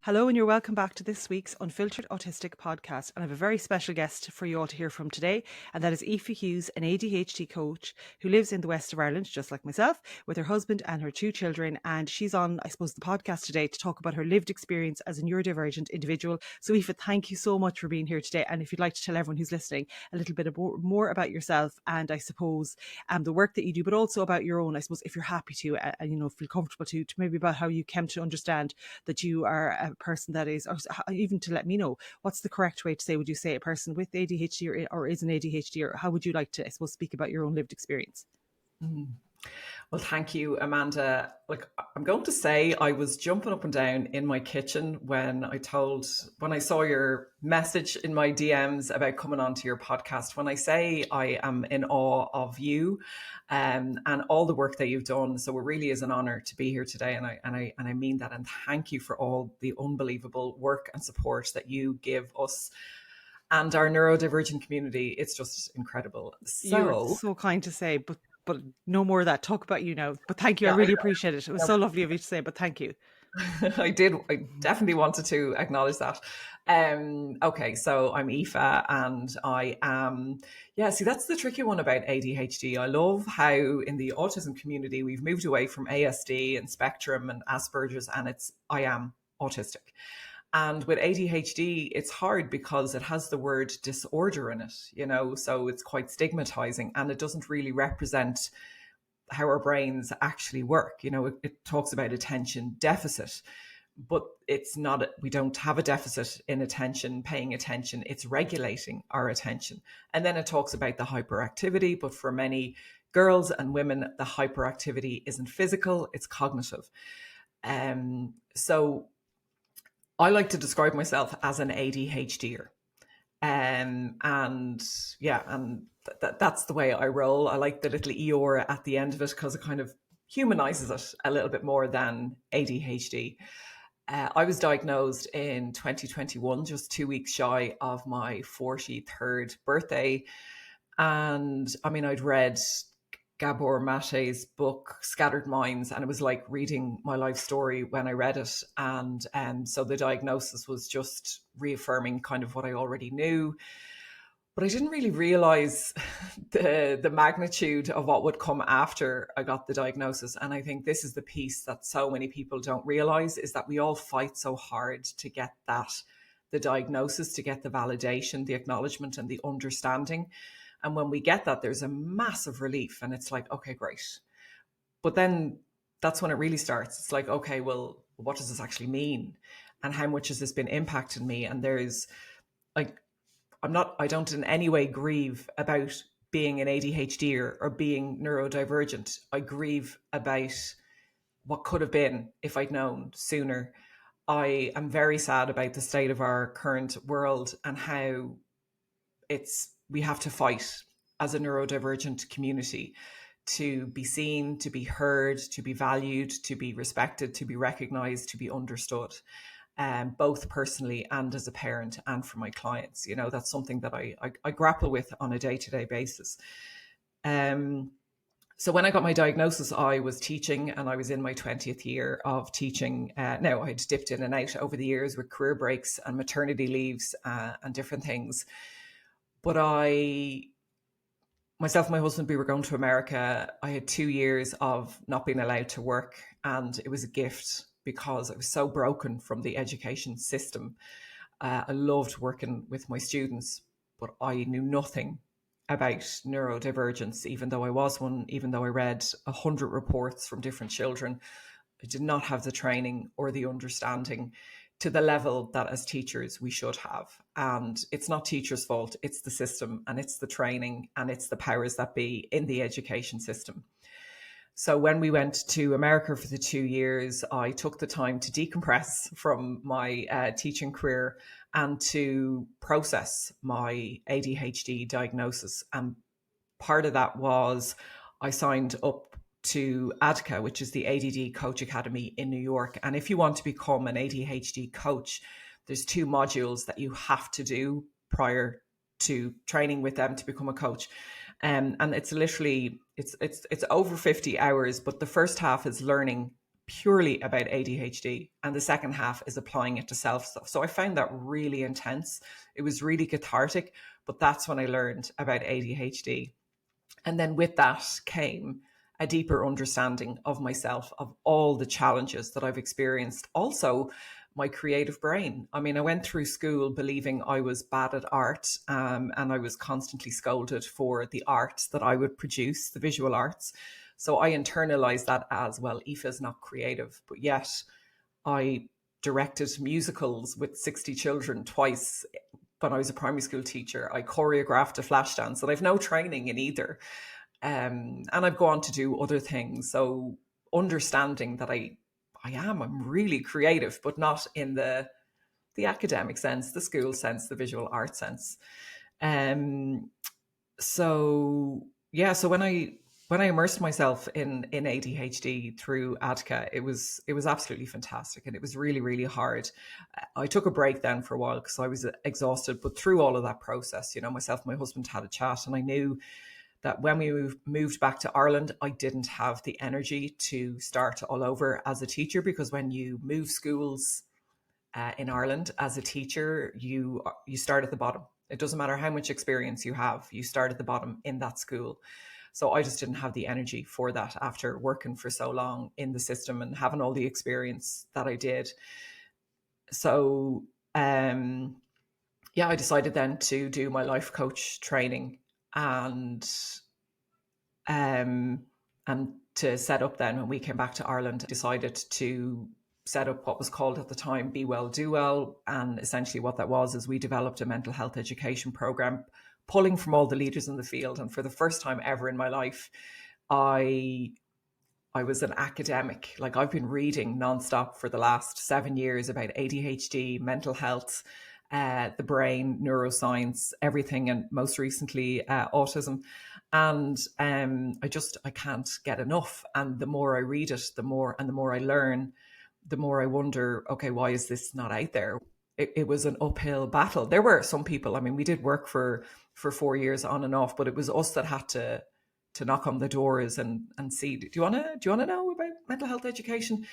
Hello, and you're welcome back to this week's Unfiltered Autistic podcast. And I have a very special guest for you all to hear from today, and that is Aoife Hughes, an ADHD coach who lives in the west of Ireland, just like myself, with her husband and her two children. And she's on, I suppose, the podcast today to talk about her lived experience as a neurodivergent individual. So, Aoife, thank you so much for being here today. And if you'd like to tell everyone who's listening a little bit more about yourself and I suppose the work that you do, but also about your own, I suppose, if you're happy to, feel comfortable to maybe about how you came to understand that you are a person that is, or even to let me know what's the correct way to say, would you say a person with ADHD or is an ADHD, or how would you like to, I suppose, speak about your own lived experience? Well, thank you, Amanda. I'm going to say I was jumping up and down in my kitchen when I saw your message in my DMs about coming onto your podcast. When I say I am in awe of you and all the work that you've done. So it really is an honor to be here today. And I mean that. And thank you for all the unbelievable work and support that you give us and our neurodivergent community. It's just incredible. You're so kind to say, but no more of that. Talk about you now. But thank you. I really appreciate it. It was so lovely of you to say, but thank you. I definitely wanted to acknowledge that. Okay, so I'm Aoife and I am, see, that's the tricky one about ADHD. I love how in the autism community, we've moved away from ASD and spectrum and Asperger's, and I am autistic. And with ADHD, it's hard because it has the word disorder in it, so it's quite stigmatizing and it doesn't really represent how our brains actually work. It talks about attention deficit, but it's not, we don't have a deficit in attention, paying attention. It's regulating our attention. And then it talks about the hyperactivity, but for many girls and women, the hyperactivity isn't physical, it's cognitive. So I like to describe myself as an ADHDer. That's the way I roll. I like the little ER at the end of it because it kind of humanizes it a little bit more than ADHD. I was diagnosed in 2021, just 2 weeks shy of my 43rd birthday. And I mean, I'd read Gabor Mate's book, Scattered Minds, and it was like reading my life story when I read it. And so the diagnosis was just reaffirming kind of what I already knew. But I didn't really realize the magnitude of what would come after I got the diagnosis. And I think this is the piece that so many people don't realize, is that we all fight so hard to get the diagnosis, to get the validation, the acknowledgement and the understanding. And when we get that, there's a massive relief and it's like, okay, great. But then that's when it really starts. It's like, okay, well, what does this actually mean? And how much has this been impacting me? And there's like, I don't in any way grieve about being an ADHD or being neurodivergent. I grieve about what could have been if I'd known sooner. I am very sad about the state of our current world and how we have to fight as a neurodivergent community to be seen, to be heard, to be valued, to be respected, to be recognized, to be understood, both personally and as a parent and for my clients. That's something that I grapple with on a day-to-day basis. So when I got my diagnosis, I was teaching and I was in my 20th year of teaching. Now, I'd dipped in and out over the years with career breaks and maternity leaves and different things. But myself and my husband, we were going to America. I had 2 years of not being allowed to work, and it was a gift because I was so broken from the education system. I loved working with my students, but I knew nothing about neurodivergence, even though I was one, even though I read 100 reports from different children. I did not have the training or the understanding to the level that as teachers we should have. And it's not teachers' fault, it's the system and it's the training and it's the powers that be in the education system. So when we went to America for the 2 years, I took the time to decompress from my teaching career and to process my ADHD diagnosis. And part of that was I signed up to ADCA, which is the ADD Coach Academy in New York. And if you want to become an ADHD coach, there's 2 modules that you have to do prior to training with them to become a coach. And it's literally, it's over 50 hours, but the first half is learning purely about ADHD, and the second half is applying it to self stuff. So I found that really intense. It was really cathartic, but that's when I learned about ADHD. And then with that came a deeper understanding of myself, of all the challenges that I've experienced. Also, my creative brain. I mean, I went through school believing I was bad at art, and I was constantly scolded for the art that I would produce, the visual arts. So I internalized that as, well, Aoife is not creative, but yet I directed musicals with 60 children twice when I was a primary school teacher. I choreographed a flash dance, and I've no training in either. And I've gone on to do other things. So understanding that I'm really creative, but not in the academic sense, the school sense, the visual art sense. So yeah, so when I immersed myself in ADHD through ADCA, it was absolutely fantastic, and it was really, really hard. I took a break then for a while because I was exhausted, but through all of that process, myself and my husband had a chat, and I knew that when we moved back to Ireland, I didn't have the energy to start all over as a teacher, because when you move schools in Ireland as a teacher, you start at the bottom. It doesn't matter how much experience you have, you start at the bottom in that school. So I just didn't have the energy for that after working for so long in the system and having all the experience that I did. So I decided then to do my life coach training, and to set up, then when we came back to Ireland, decided to set up what was called at the time Be Well, Do Well. And essentially what that was is we developed a mental health education program, pulling from all the leaders in the field. And for the first time ever in my life, I was an academic. Like, I've been reading nonstop for the last 7 years about ADHD, mental health, the brain, neuroscience, everything, and most recently autism. And I can't get enough. And the more I read it, the more I learn, the more I wonder, okay, why is this not out there? It was an uphill battle. There were some people, I mean, we did work for 4 years on and off, but it was us that had to knock on the doors and see, do you want to know about mental health education?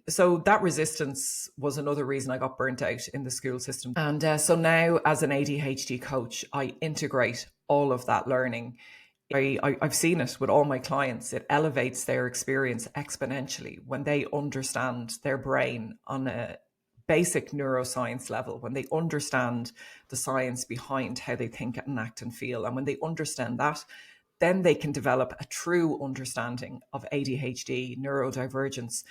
So that resistance was another reason I got burnt out in the school system. And so now, as an ADHD coach, I integrate all of that learning. I've seen it with all my clients. It elevates their experience exponentially when they understand their brain on a basic neuroscience level, when they understand the science behind how they think and act and feel. And when they understand that, then they can develop a true understanding of ADHD, neurodivergence.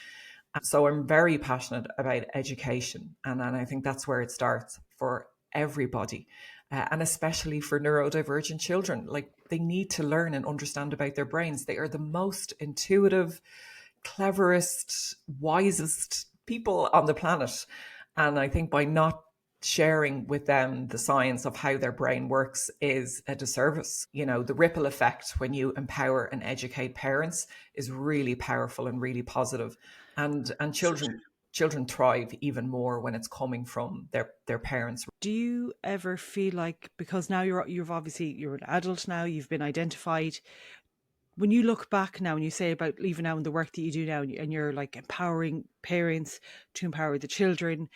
And so I'm very passionate about education. And I think that's where it starts for everybody. And especially for neurodivergent children. Like, they need to learn and understand about their brains. They are the most intuitive, cleverest, wisest people on the planet. And I think by not sharing with them the science of how their brain works is a disservice. The ripple effect when you empower and educate parents is really powerful and really positive. And children thrive even more when it's coming from their parents. Do you ever feel like, because now you're an adult now, you've been identified, when you look back now and you say about even now in the work that you do now, and you're like empowering parents to empower the children,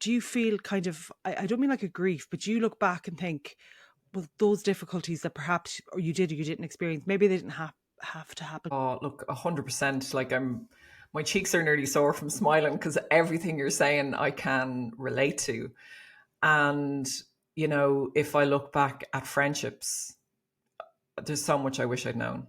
do you feel kind of, I don't mean like a grief, but do you look back and think, well, those difficulties that perhaps you did or you didn't experience, maybe they didn't have to happen? Oh, look, 100%. Like, my cheeks are nearly sore from smiling, because everything you're saying I can relate to. And, if I look back at friendships, there's so much I wish I'd known.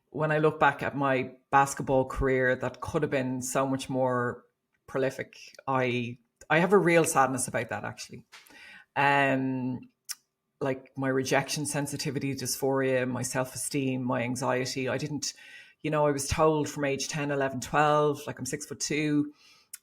When I look back at my basketball career that could have been so much more prolific, I have a real sadness about that, actually. Like, my rejection sensitivity, dysphoria, my self-esteem, my anxiety. I didn't, I was told from age 10, 11, 12, like, I'm 6'2",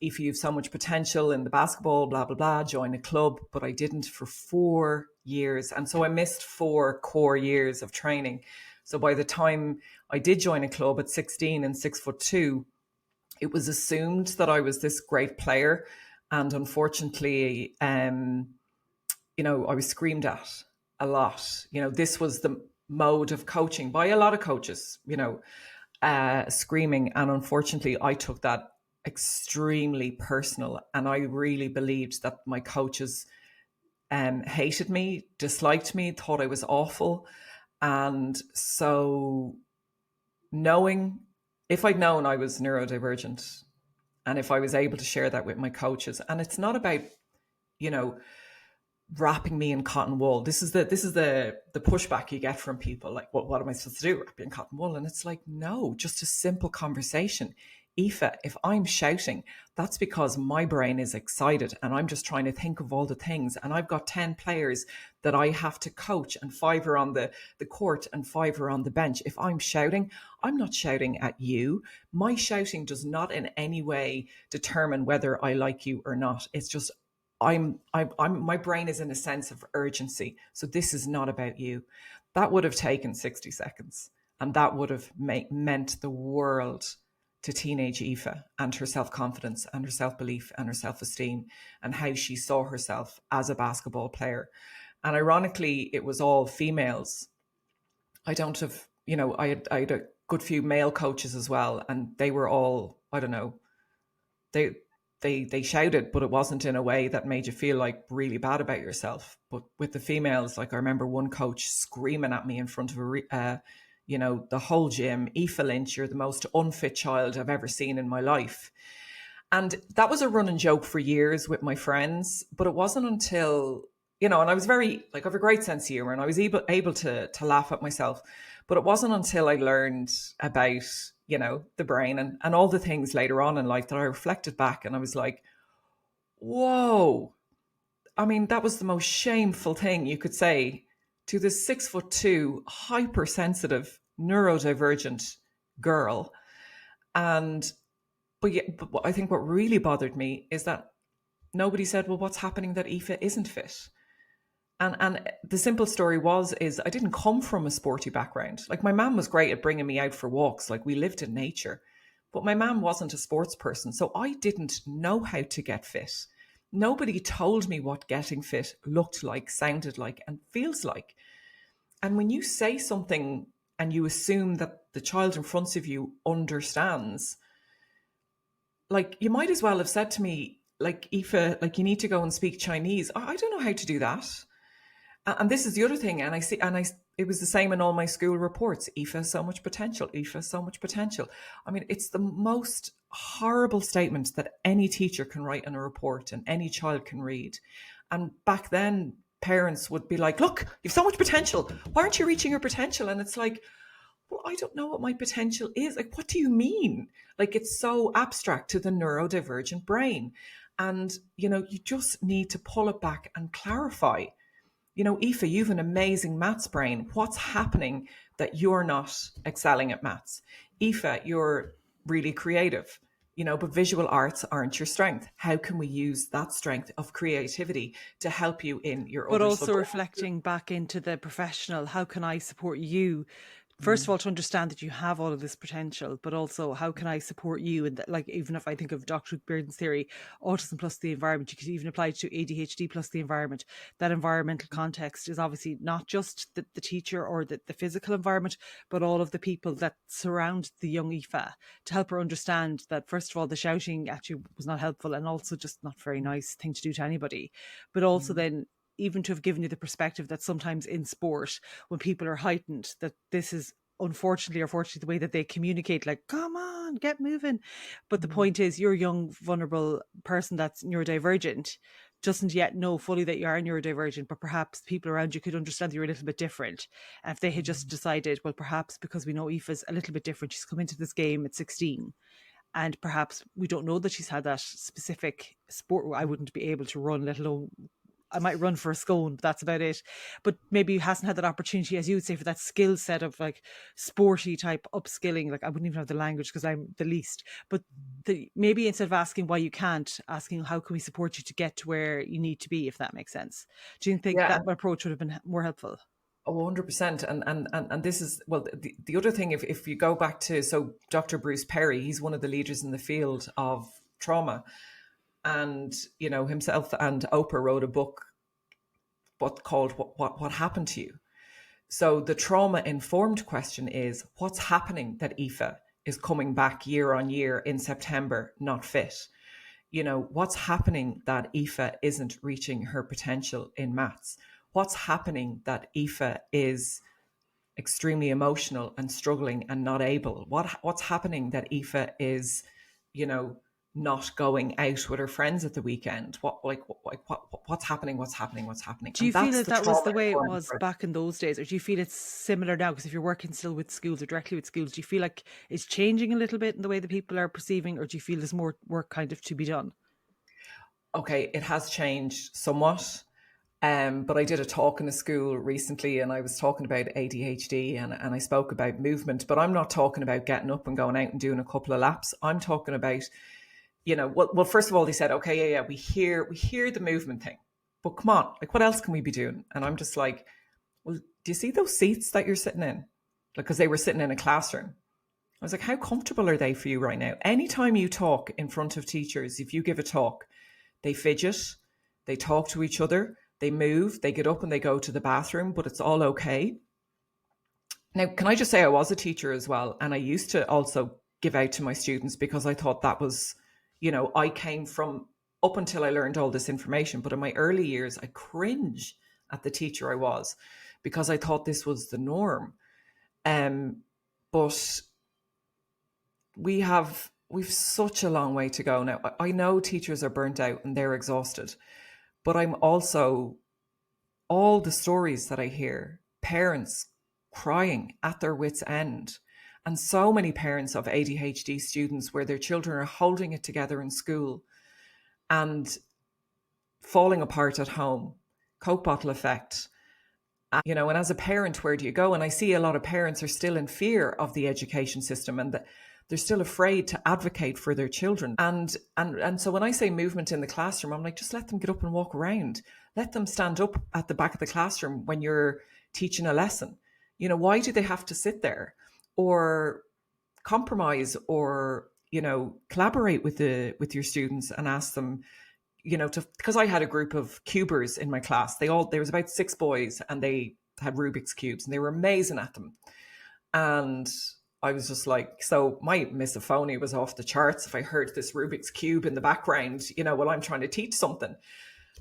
if you have so much potential in the basketball, blah, blah, blah, join a club. But I didn't for 4 years. And so I missed 4 core years of training. So by the time I did join a club at 16 and 6'2", it was assumed that I was this great player. And unfortunately, I was screamed at a lot. This was the mode of coaching by a lot of coaches, screaming. And unfortunately, I took that extremely personal. And I really believed that my coaches hated me, disliked me, thought I was awful. And so knowing, if I'd known I was neurodivergent and if I was able to share that with my coaches, and it's not about, you know, wrapping me in cotton wool. This is the pushback you get from people, like, what am I supposed to do? Wrap you in cotton wool? And it's like, no, just a simple conversation. Aoife, if I'm shouting, that's because my brain is excited and I'm just trying to think of all the things. And I've got 10 players that I have to coach, and 5 are on the court and 5 are on the bench. If I'm shouting, I'm not shouting at you. My shouting does not in any way determine whether I like you or not. It's just I'm my brain is in a sense of urgency. So this is not about you. That would have taken 60 seconds, and that would have meant the world to teenage Aoife and her self-confidence and her self-belief and her self-esteem and how she saw herself as a basketball player. And ironically, it was all females. I don't have, I had a good few male coaches as well, and they were all, I don't know, they shouted, but it wasn't in a way that made you feel like really bad about yourself. But with the females, like I remember one coach screaming at me in front of the whole gym, Aoife Lynch, you're the most unfit child I've ever seen in my life. And that was a running joke for years with my friends, but it wasn't until, and I was I have a great sense of humor and I was able to laugh at myself. But it wasn't until I learned about, the brain and all the things later on in life that I reflected back and I was like, whoa. I mean, that was the most shameful thing you could say to this 6'2", hypersensitive, neurodivergent girl. But I think what really bothered me is that nobody said, well, what's happening that Aoife isn't fit? And the simple story is I didn't come from a sporty background. Like my mum was great at bringing me out for walks. Like we lived in nature, but my mum wasn't a sports person. So I didn't know how to get fit. Nobody told me what getting fit looked like, sounded like, and feels like. And when you say something and you assume that the child in front of you understands, like you might as well have said to me, like, Aoife, like you need to go and speak Chinese. I don't know how to do that. And this is the other thing. It was the same in all my school reports. Aoife has so much potential. Aoife has so much potential. I mean, it's the most horrible statement that any teacher can write in a report and any child can read. And back then, parents would be like, look, you've so much potential. Why aren't you reaching your potential? And it's like, well, I don't know what my potential is. Like, what do you mean? Like, it's so abstract to the neurodivergent brain. And, you just need to pull it back and clarify. Aoife, you've an amazing maths brain. What's happening that you're not excelling at maths? Aoife, you're really creative, but visual arts aren't your strength. How can we use that strength of creativity to help you in your but other also subjects? reflecting back into the professional, how can I support you? First of all, to understand that you have all of this potential, but also how can I support you? And like, even if I think of Dr. Bearden's theory, autism plus the environment, you could even apply it to ADHD plus the environment. That environmental context is obviously not just the teacher or the physical environment, but all of the people that surround the young Aoife to help her understand that, first of all, the shouting actually was not helpful and also just not a very nice thing to do to anybody. But also then, even to have given you the perspective that sometimes in sport, when people are heightened, that this is unfortunately or fortunately the way that they communicate, like, come on, get moving. But the point is, your young, vulnerable person that's neurodivergent doesn't yet know fully that you are neurodivergent, but perhaps people around you could understand that you're a little bit different. And if they had just decided, well, perhaps because we know Aoife's a little bit different, she's come into this game at 16, and perhaps we don't know that she's had that specific sport. I wouldn't be able to run, let alone I might run for a scone, but that's about it. But maybe hasn't had that opportunity, as you would say, for that skill set of like sporty type upskilling. Like I wouldn't even have the language because I'm the least. But maybe instead of asking why you can't, asking how can we support you to get to where you need to be, if that makes sense. Do you think that approach would have been more helpful? 100%. And this is, well, the other thing, if you go back to, so Dr. Bruce Perry, he's one of the leaders in the field of trauma. And, himself and Oprah wrote a book called What Happened to You? So the trauma-informed question is, what's happening that Aoife is coming back year on year in September, not fit. What's happening that Aoife isn't reaching her potential in maths? What's happening that Aoife is extremely emotional and struggling and not able? What's happening that Aoife is, not going out with her friends at the weekend? What's happening? Do you And feel that's that the that was the trauma way it informed was approach. back in those days, or do you feel it's similar now? Because if you're working still with schools or directly with schools, do you feel like it's changing a little bit in the way that people are perceiving, or do you feel there's more work kind of to be done? Okay, it has changed somewhat. But I did a talk in a school recently, and I was talking about ADHD, and I spoke about movement. But I'm not talking about getting up and going out and doing a couple of laps. I'm talking about, well, first of all, they said, okay, yeah, we hear the movement thing, but come on, like, what else can we be doing? And I'm just like, well, do you see those seats that you're sitting in? Because they were sitting in a classroom. I was like, how comfortable are they for you right now? Anytime you talk in front of teachers, if you give a talk, they fidget, they talk to each other, they move, they get up and they go to the bathroom, but it's all okay. Now, can I just say I was a teacher as well, and I used to also give out to my students because I thought that was, I came from up until I learned all this information, but in my early years, I cringe at the teacher I was because I thought this was the norm. But we've such a long way to go now. I know teachers are burnt out and they're exhausted, but I'm also, all the stories that I hear, parents crying at their wits' end, and so many parents of ADHD students where their children are holding it together in school and falling apart at home, Coke bottle effect. And as a parent, where do you go? And I see a lot of parents are still in fear of the education system, and that they're still afraid to advocate for their children. And so when I say movement in the classroom, I'm like, just let them get up and walk around. Let them stand up at the back of the classroom when you're teaching a lesson. Why do they have to sit there? Or compromise, or collaborate with your students and ask them, because I had a group of cubers in my class. There was about 6 boys, and they had Rubik's cubes, and they were amazing at them. And I was just like, so my misophonia was off the charts if I heard this Rubik's cube in the background, while I'm trying to teach something.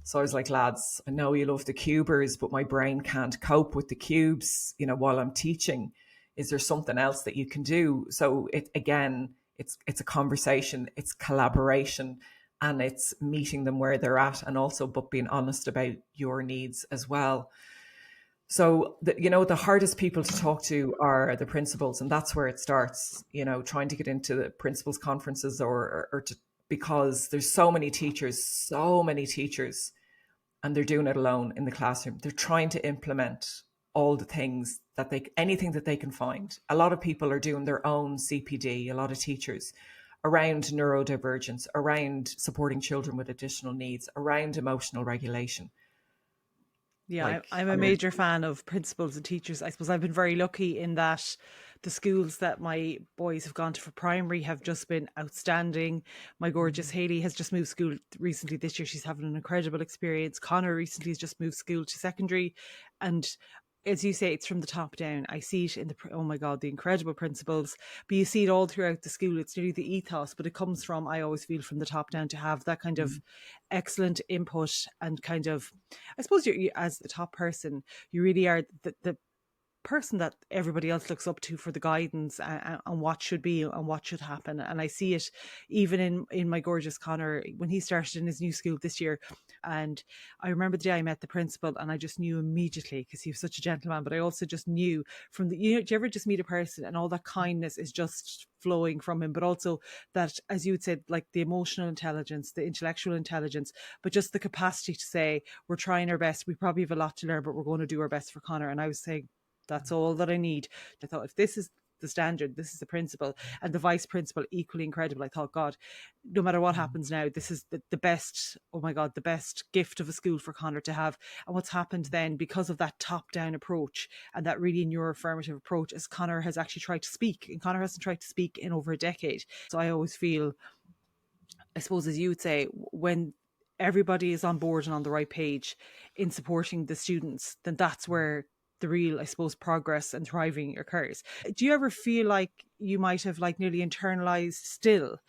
So I was like, lads, I know you love the cubers, but my brain can't cope with the cubes, while I'm teaching. Is there something else that you can do? So it's a conversation, it's collaboration, and it's meeting them where they're at, and also but being honest about your needs as well. So the hardest people to talk to are the principals, and that's where it starts. Trying to get into the principals' conferences, because there's so many teachers, and they're doing it alone in the classroom. They're trying to implement all the things anything that they can find. A lot of people are doing their own CPD. A lot of teachers around neurodivergence, around supporting children with additional needs, around emotional regulation. Yeah, I'm a major fan of principals and teachers. I suppose I've been very lucky in that the schools that my boys have gone to for primary have just been outstanding. My gorgeous Hayley has just moved school recently this year. She's having an incredible experience. Connor recently has just moved school to secondary. And as you say, it's from the top down. I see it in oh my God, the incredible principals, but you see it all throughout the school. It's nearly the ethos, but it comes from, I always feel, from the top down, to have that kind of excellent input and kind of, I suppose as the top person, you really are the person that everybody else looks up to for the guidance and what should be and what should happen. And I see it even in my gorgeous Connor when he started in his new school this year. And I remember the day I met the principal, and I just knew immediately, because he was such a gentleman, but I also just knew from do you ever just meet a person and all that kindness is just flowing from him, but also that, as you had said, like the emotional intelligence, the intellectual intelligence, but just the capacity to say, we're trying our best. We probably have a lot to learn, but we're going to do our best for Connor. And I was saying, that's all that I need. I thought, if this is the standard, this is the principal, and the vice principal, equally incredible. I thought, God, no matter what happens now, this is the best, oh my God, the best gift of a school for Connor to have. And what's happened then, because of that top-down approach and that really neuroaffirmative approach, is Connor has actually tried to speak, and Connor hasn't tried to speak in over a decade. So I always feel, I suppose, as you would say, when everybody is on board and on the right page in supporting the students, then that's where the real, I suppose, progress and thriving occurs. Do you ever feel like you might have like nearly internalized still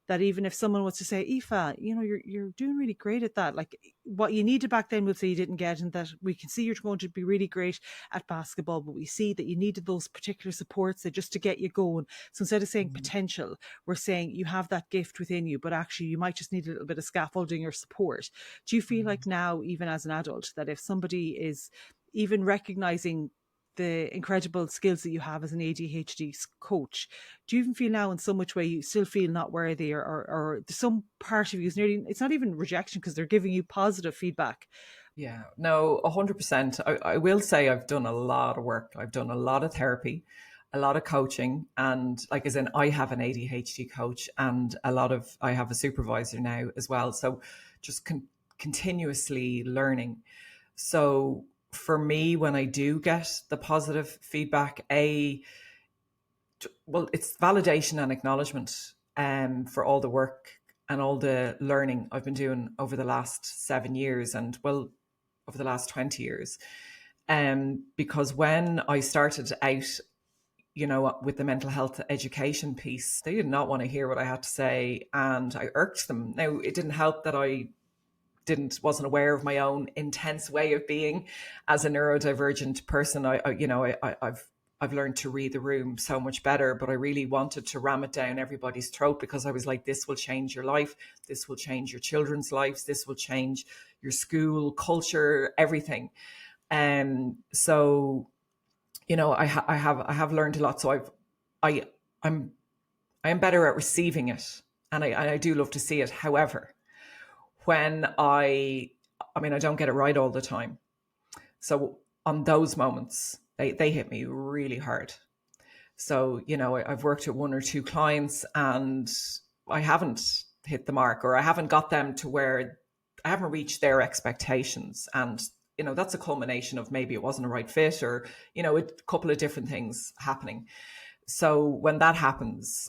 that even if someone was to say, Aoife, you're doing really great at that, like what you needed back then, we'll say you didn't get, and that we can see you're going to be really great at basketball, but we see that you needed those particular supports just to get you going. So instead of saying potential, we're saying you have that gift within you, but actually you might just need a little bit of scaffolding or support. Do you feel like now, even as an adult, that if somebody is even recognizing the incredible skills that you have as an ADHD coach, do you even feel now in some which way you still feel not worthy, or some part of you is nearly, it's not even rejection because they're giving you positive feedback? Yeah, no, 100%. I will say I've done a lot of work. I've done a lot of therapy, a lot of coaching, and like as in I have an ADHD coach and I have a supervisor now as well. So just continuously learning. So for me, when I do get the positive feedback, it's validation and acknowledgement for all the work and all the learning I've been doing over the last 7 years and over the last 20 years. Because when I started out, with the mental health education piece, they did not want to hear what I had to say, and I irked them. Now, it didn't help that I wasn't aware of my own intense way of being as a neurodivergent person. I've learned to read the room so much better, but I really wanted to ram it down everybody's throat because I was like, this will change your life. This will change your children's lives. This will change your school culture, everything. So, I have learned a lot. So I am better at receiving it, and I do love to see it. However, when I don't get it right all the time. So on those moments, they hit me really hard. So, I've worked with 1 or 2 clients and I haven't hit the mark, or I haven't got them to where I haven't reached their expectations. And, that's a culmination of maybe it wasn't a right fit, or, a couple of different things happening. So when that happens,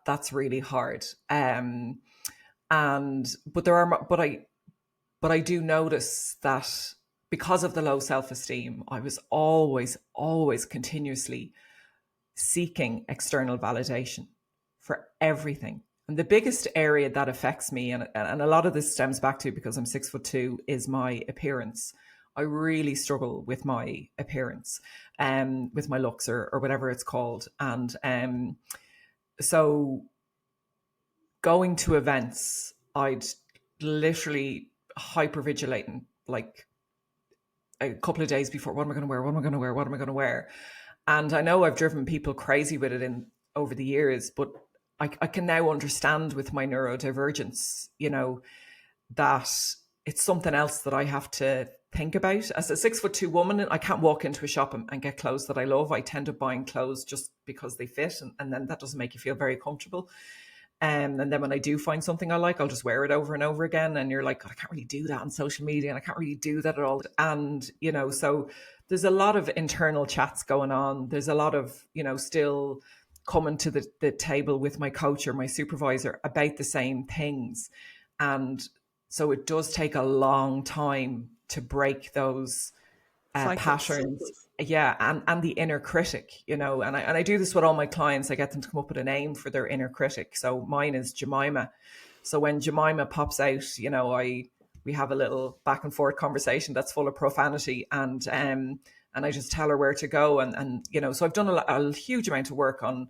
that's really hard. But I do notice that because of the low self-esteem, I was always continuously seeking external validation for everything. And the biggest area that affects me, and a lot of this stems back to because I'm 6'2", is my appearance. I really struggle with my appearance, with my looks or whatever it's called. And so going to events, I'd literally hypervigilating like a couple of days before. What am I going to wear? What am I going to wear? What am I going to wear? And I know I've driven people crazy with it over the years, but I can now understand with my neurodivergence, that it's something else that I have to think about. As a 6'2" woman, I can't walk into a shop and get clothes that I love. I tend to buying clothes just because they fit, and then that doesn't make you feel very comfortable. And then when I do find something I like, I'll just wear it over and over again. And you're like, God, I can't really do that on social media, and I can't really do that at all. And, so there's a lot of internal chats going on. There's a lot of, still coming to the table with my coach or my supervisor about the same things. And so it does take a long time to break those patterns. Yeah. And the inner critic, and I do this with all my clients. I get them to come up with a name for their inner critic. So mine is Jemima. So when Jemima pops out, we have a little back and forth conversation that's full of profanity, and I just tell her where to go. And so I've done a huge amount of work on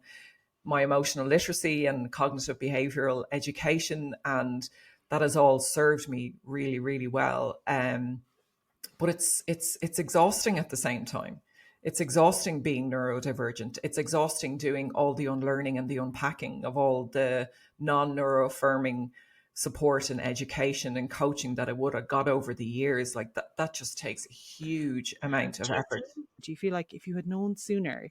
my emotional literacy and cognitive behavioral education, and that has all served me really, really well. But it's exhausting at the same time. It's exhausting being neurodivergent. It's exhausting doing all the unlearning and the unpacking of all the non-neuroaffirming support and education and coaching that I would have got over the years. Like that just takes a huge amount of effort. Do you feel like if you had known sooner,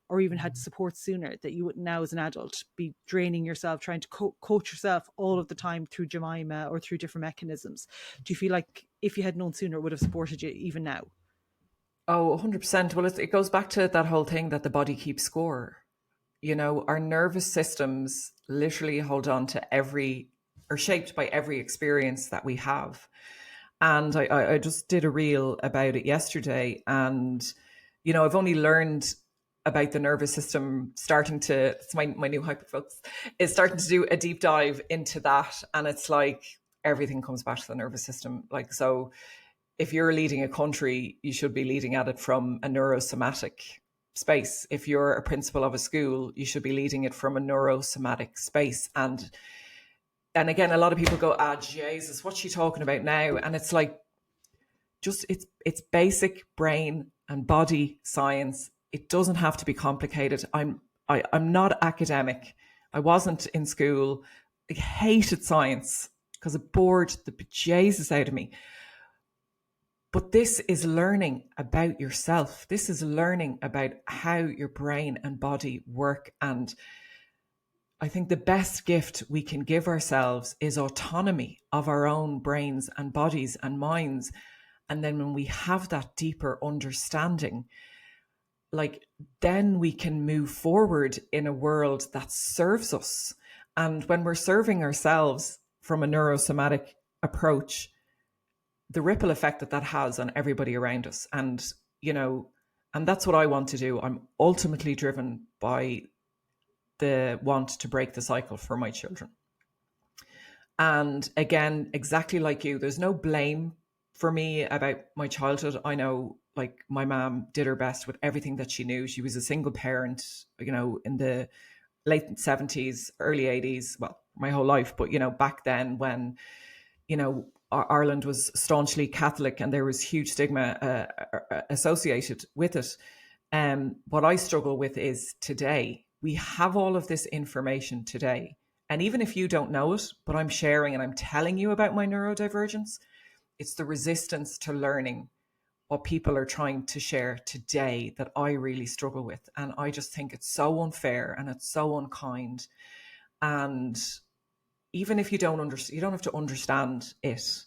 or even had support sooner, that you would now as an adult be draining yourself, trying to coach yourself all of the time through Jemima or through different mechanisms? Do you feel like if you had known sooner, it would have supported you even now? Oh, 100%. Well, it goes back to that whole thing that the body keeps score. Our nervous systems literally hold on to are shaped by every experience that we have. And I just did a reel about it yesterday. And, I've only learned about the nervous system it's my new hyperfocus, is starting to do a deep dive into that. And it's like everything comes back to the nervous system. Like, so if you're leading a country, you should be leading at it from a neurosomatic space. If you're a principal of a school, you should be leading it from a neurosomatic space. And again, a lot of people go, Jesus, what's she talking about now? And it's like, just it's basic brain and body science. It doesn't have to be complicated. I'm not academic. I wasn't in school. I hated science because it bored the bejesus out of me. But this is learning about yourself. This is learning about how your brain and body work. And I think the best gift we can give ourselves is autonomy of our own brains and bodies and minds. And then when we have that deeper understanding, like, then we can move forward in a world that serves us. And when we're serving ourselves from a neurosomatic approach, the ripple effect that has on everybody around us. And, and that's what I want to do. I'm ultimately driven by the want to break the cycle for my children. And again, exactly like you, there's no blame for me about my childhood. I know, like, my mom did her best with everything that she knew. She was a single parent, in the late 70s, early 80s, well, my whole life. But, back then when, Ireland was staunchly Catholic and there was huge stigma associated with it. What I struggle with is today, we have all of this information today. And even if you don't know it, but I'm sharing and I'm telling you about my neurodivergence, it's the resistance to learning what people are trying to share today that I really struggle with. And I just think it's so unfair and it's so unkind. And even if you don't understand, you don't have to understand it.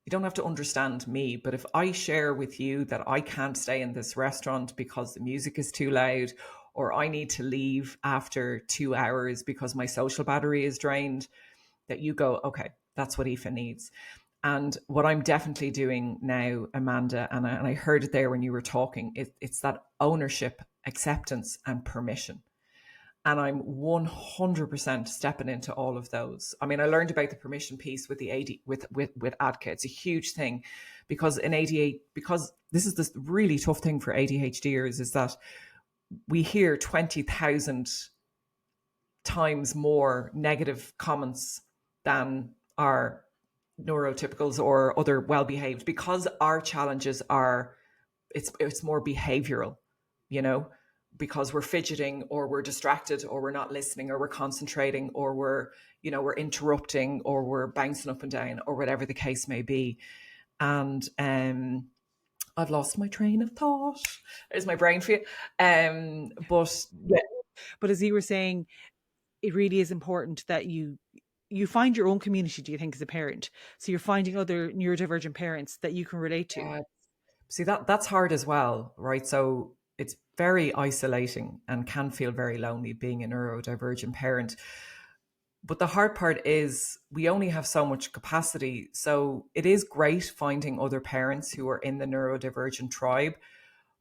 You don't have to understand me. But if I share with you that I can't stay in this restaurant because the music is too loud, or I need to leave after 2 hours because my social battery is drained, that you go, okay, that's what Aoife needs. And what I'm definitely doing now, Amanda, and I heard it there when you were talking, it's that ownership, acceptance, and permission. And I'm 100% stepping into all of those. I mean, I learned about the permission piece with the with ADCA. It's a huge thing because in ADHD, because this is this really tough thing for ADHDers, is that we hear 20,000 times more negative comments than our neurotypicals or other well-behaved, because our challenges are, it's more behavioral, because we're fidgeting or we're distracted or we're not listening or we're concentrating or we're interrupting or we're bouncing up and down or whatever the case may be. And I've lost my train of thought. There's my brain for you. But yeah. But as you were saying, it really is important that you find your own community, do you think, as a parent? So you're finding other neurodivergent parents that you can relate to. See, that's hard as well, right? So it's very isolating and can feel very lonely being a neurodivergent parent. But the hard part is we only have so much capacity. So it is great finding other parents who are in the neurodivergent tribe.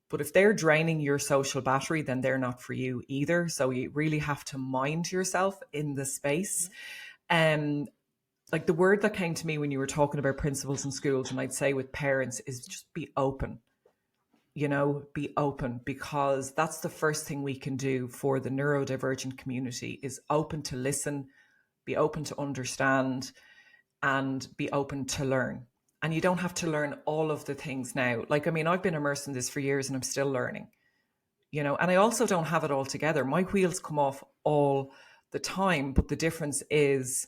But if they're draining your social battery, then they're not for you either. So you really have to mind yourself in the space. Like, the word that came to me when you were talking about principals in schools, and I'd say with parents, is just be open. Be open, because that's the first thing we can do for the neurodivergent community, is open to listen, be open to understand, and be open to learn. And you don't have to learn all of the things now. Like, I mean, I've been immersed in this for years and I'm still learning, and I also don't have it all together. My wheels come off all the time, but the difference is,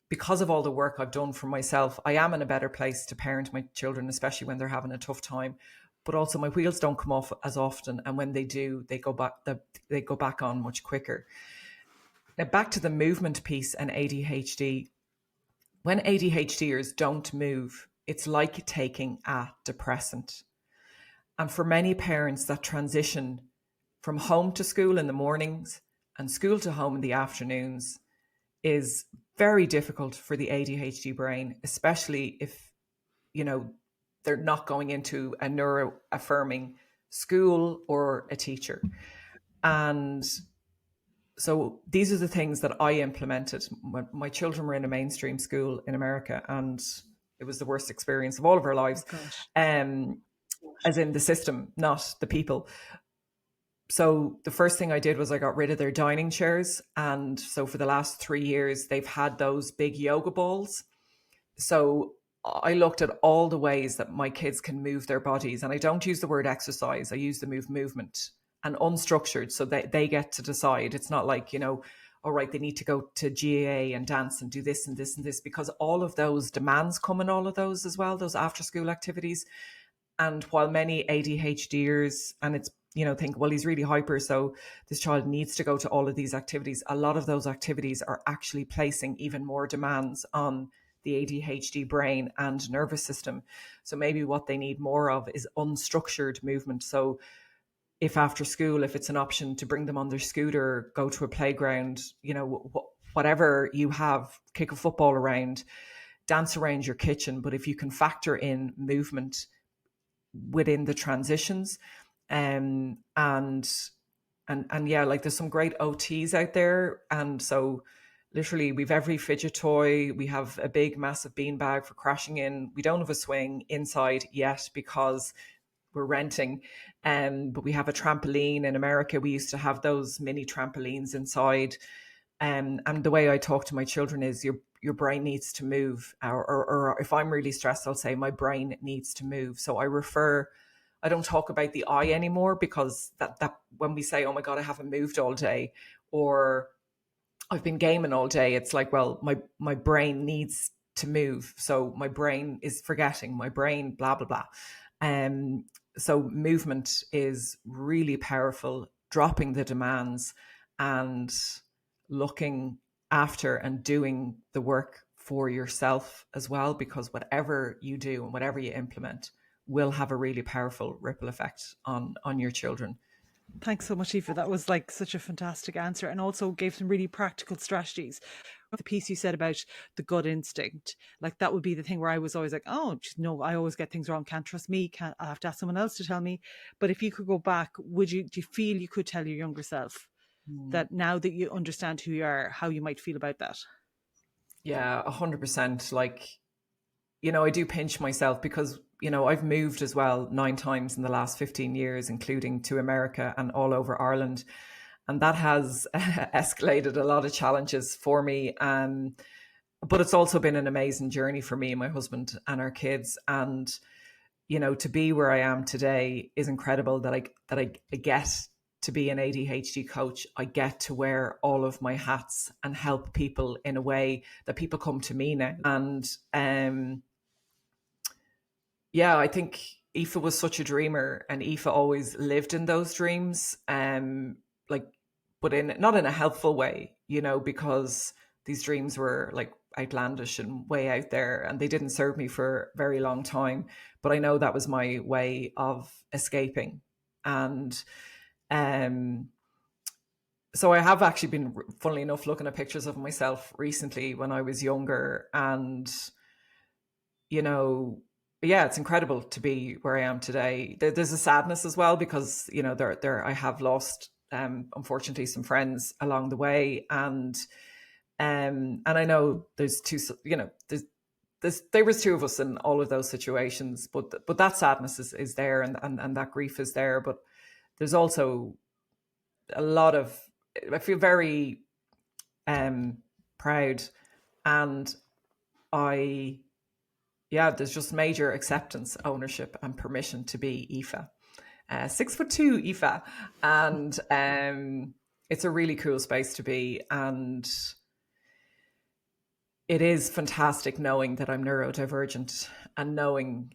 because of all the work I've done for myself, I am in a better place to parent my children, especially when they're having a tough time. But also my wheels don't come off as often. And when they do, they go back on much quicker. Now, back to the movement piece and ADHD. When ADHDers don't move, it's like taking a depressant. And for many parents, that transition from home to school in the mornings and school to home in the afternoons is very difficult for the ADHD brain, especially if they're not going into a neuro affirming school or a teacher. And so these are the things that I implemented when my children were in a mainstream school in America, and it was the worst experience of all of our lives. Gosh. As in the system, not the people. So the first thing I did was I got rid of their dining chairs. And so for the last 3 years, they've had those big yoga balls. So I looked at all the ways that my kids can move their bodies. And I don't use the word exercise. I use the movement and unstructured. So they get to decide. It's not like, all right, they need to go to GAA and dance and do this and this and this, because all of those demands come in all of those as well, those after school activities. And while many ADHDers, and it's, think, well, he's really hyper, so this child needs to go to all of these activities. A lot of those activities are actually placing even more demands on the ADHD brain and nervous system. So maybe what they need more of is unstructured movement. So if after school, if it's an option to bring them on their scooter, go to a playground, whatever you have, kick a football around, dance around your kitchen. But if you can factor in movement within the transitions, and yeah, like there's some great OTs out there. And so literally we've every fidget toy, we have a big massive beanbag for crashing in. We don't have a swing inside yet because we're renting, but we have a trampoline. In America we used to have those mini trampolines inside, and the way I talk to my children is your brain needs to move, or if I'm really stressed, I'll say my brain needs to move. So I don't talk about the eye anymore, because that when we say, oh my God, I haven't moved all day, or I've been gaming all day, it's like, well, my brain needs to move. So my brain is forgetting, my brain, blah, blah, blah. So movement is really powerful, dropping the demands and looking after and doing the work for yourself as well, because whatever you do and whatever you implement will have a really powerful ripple effect on your children. Thanks so much, Aoife. That was like such a fantastic answer, and also gave some really practical strategies. The piece you said about the gut instinct, like that would be the thing where I was always like, oh no, I always get things wrong, can't trust me, I have to ask someone else to tell me. But if you could go back, do you feel you could tell your younger self that now that you understand who you are, how you might feel about that? Yeah, 100%. Like, I do pinch myself because, I've moved as well 9 times in the last 15 years, including to America and all over Ireland. And that has escalated a lot of challenges for me. But it's also been an amazing journey for me and my husband and our kids. And, to be where I am today is incredible, that I get to be an ADHD coach. I get to wear all of my hats and help people in a way that people come to me now. And yeah, I think Aoife was such a dreamer, and Aoife always lived in those dreams, but not in a helpful way, because these dreams were like outlandish and way out there, and they didn't serve me for a very long time. But I know that was my way of escaping. And so I have actually been, funnily enough, looking at pictures of myself recently when I was younger, and yeah, it's incredible to be where I am today. There's a sadness as well, because I have lost, unfortunately, some friends along the way, and I know there's there was 2 of us in all of those situations, but that sadness is there, and that grief is there. But there's also a lot of, I feel very proud, and there's just major acceptance, ownership, and permission to be Aoife. 6'2" Aoife. And it's a really cool space to be. And it is fantastic knowing that I'm neurodivergent, and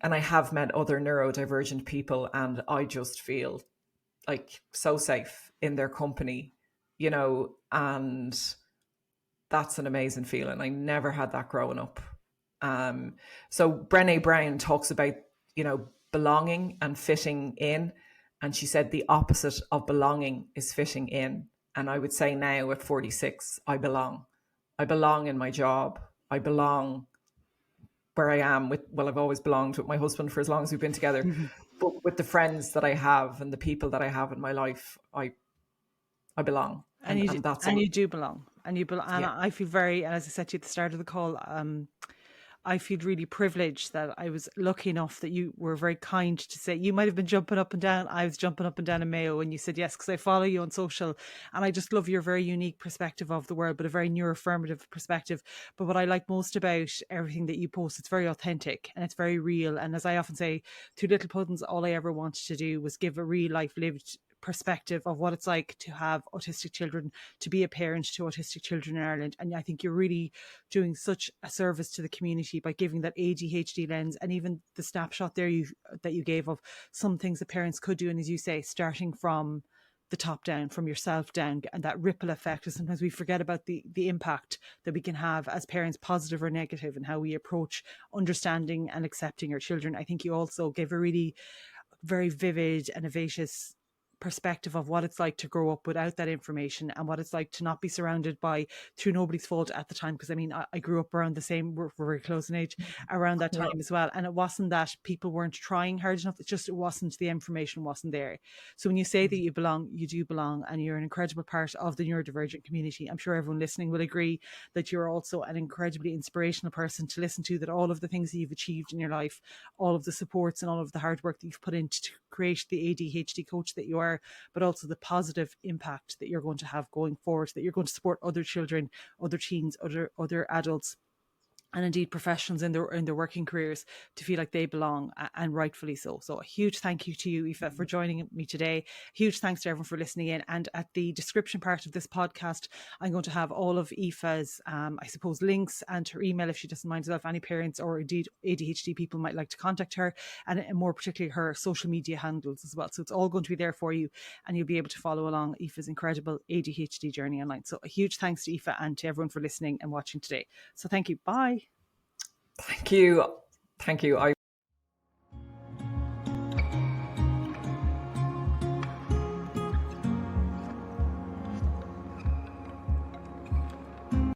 I have met other neurodivergent people, and I just feel like so safe in their company, and that's an amazing feeling. I never had that growing up. So Brené Brown talks about, belonging and fitting in. And she said the opposite of belonging is fitting in. And I would say now at 46, I belong. I belong in my job. I belong where I am with, well, I've always belonged with my husband for as long as we've been together, but with the friends that I have and the people that I have in my life, I belong. And that's and all. you do belong, and and Yeah. I feel very, and as I said to you at the start of the call, I feel really privileged that I was lucky enough that you were very kind to say, you might have been jumping up and down. I was jumping up and down in Mayo and you said yes, because I follow you on social and I just love your very unique perspective of the world, but a very neuroaffirmative perspective. But what I like most about everything that you post, it's very authentic and it's very real. And as I often say, through Little Puddins, all I ever wanted to do was give a real life lived perspective of what it's like to have autistic children, to be a parent to autistic children in Ireland. And I think you're really doing such a service to the community by giving that ADHD lens, and even the snapshot there that you gave of some things that parents could do. And as you say, starting from the top down, from yourself down, and that ripple effect. And sometimes we forget about the impact that we can have as parents, positive or negative, and how we approach understanding and accepting our children. I think you also gave a really very vivid and vivacious perspective of what it's like to grow up without that information and what it's like to not be surrounded by, through nobody's fault at the time, because I mean I grew up around the same, we're very close in age, around that time as well, and it wasn't that people weren't trying hard enough, it's just it wasn't, the information wasn't there. So when you say that you belong, you do belong, and you're an incredible part of the neurodivergent community. I'm sure everyone listening will agree that you're also an incredibly inspirational person to listen to, that all of the things that you've achieved in your life, all of the supports and all of the hard work that you've put into to create the ADHD coach that you are, but also the positive impact that you're going to have going forward, that you're going to support other children, other teens, other adults, and indeed professionals in their working careers to feel like they belong, and rightfully so. So a huge thank you to you, Aoife, for joining me today. Huge thanks to everyone for listening in. And at the description part of this podcast, I'm going to have all of Aoife's, I suppose, links and her email, if she doesn't mind, if any parents or indeed ADHD people might like to contact her, and more particularly her social media handles as well. So it's all going to be there for you, and you'll be able to follow along Aoife's incredible ADHD journey online. So a huge thanks to Aoife and to everyone for listening and watching today. So thank you. Bye. Thank you. Thank you.